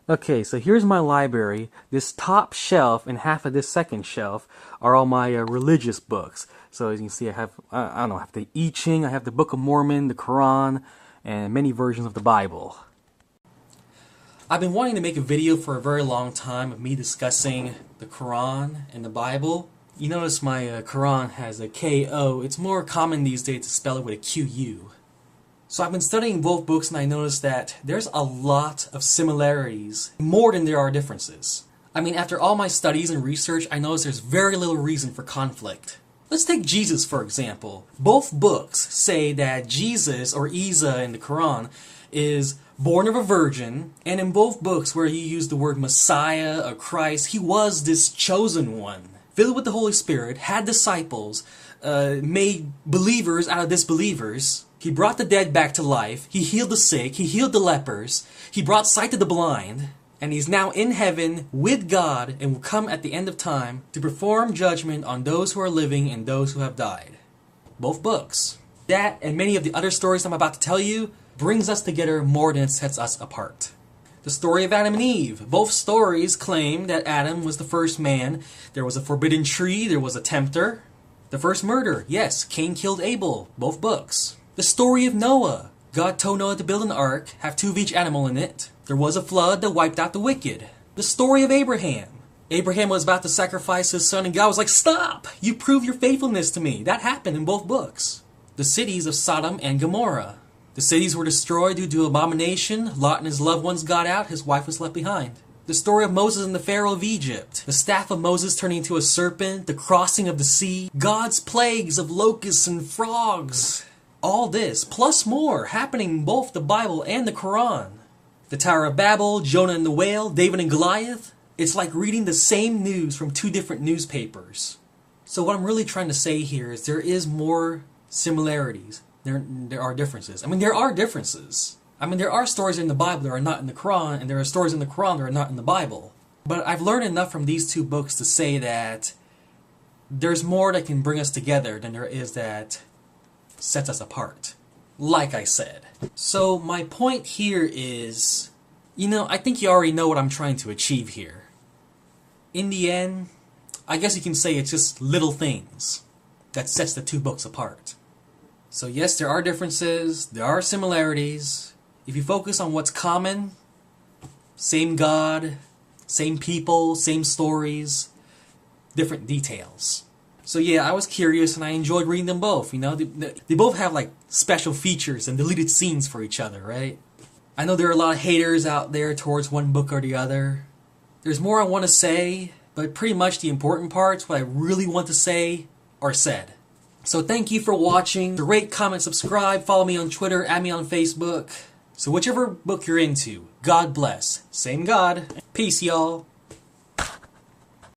Okay, so here's my library. This top shelf and half of this second shelf are all my religious books. So as you can see, I have, I don't know, I have the I Ching, I have the Book of Mormon, the Quran, and many versions of the Bible. I've been wanting to make a video for a very long time of me discussing the Quran and the Bible. You notice my Quran has a K-O. It's more common these days to spell it with a Q-U. So I've been studying both books and I noticed that there's a lot of similarities, more than there are differences. I mean, after all my studies and research, I noticed there's very little reason for conflict. Let's take Jesus, for example. Both books say that Jesus, or Isa in the Quran, is born of a virgin, and in both books where you use the word Messiah or Christ, he was this chosen one, filled with the Holy Spirit, had disciples, made believers out of disbelievers. He brought the dead back to life, he healed the sick, he healed the lepers, he brought sight to the blind, and he's now in heaven with God and will come at the end of time to perform judgment on those who are living and those who have died. Both books. That and many of the other stories I'm about to tell you brings us together more than it sets us apart. The story of Adam and Eve. Both stories claim that Adam was the first man. There was a forbidden tree, there was a tempter. The first murder, yes, Cain killed Abel. Both books. The story of Noah. God told Noah to build an ark, have 2 of each animal in it. There was a flood that wiped out the wicked. The story of Abraham. Abraham was about to sacrifice his son and God was like, "Stop! You prove your faithfulness to me." That happened in both books. The cities of Sodom and Gomorrah. The cities were destroyed due to abomination. Lot and his loved ones got out. His wife was left behind. The story of Moses and the Pharaoh of Egypt. The staff of Moses turning into a serpent. The crossing of the sea. God's plagues of locusts and frogs. All this, plus more, happening in both the Bible and the Quran. The Tower of Babel, Jonah and the whale, David and Goliath. It's like reading the same news from 2 different newspapers. So what I'm really trying to say here is there is more similarities. There are differences. I mean, there are differences. I mean, there are stories in the Bible that are not in the Quran, and there are stories in the Quran that are not in the Bible. But I've learned enough from these 2 books to say that there's more that can bring us together than there is that sets us apart, like I said. So my point here is, I think you already know what I'm trying to achieve here. In the end, I guess you can say it's just little things that sets the 2 books apart. So yes, there are differences, there are similarities. If you focus on what's common, same God, same people, same stories, different details. So yeah, I was curious and I enjoyed reading them both, They both have like special features and deleted scenes for each other, right? I know there are a lot of haters out there towards one book or the other. There's more I want to say, but pretty much the important parts, what I really want to say, are said. So thank you for watching. Rate, comment, subscribe, follow me on Twitter, add me on Facebook. So whichever book you're into, God bless. Same God. Peace, y'all.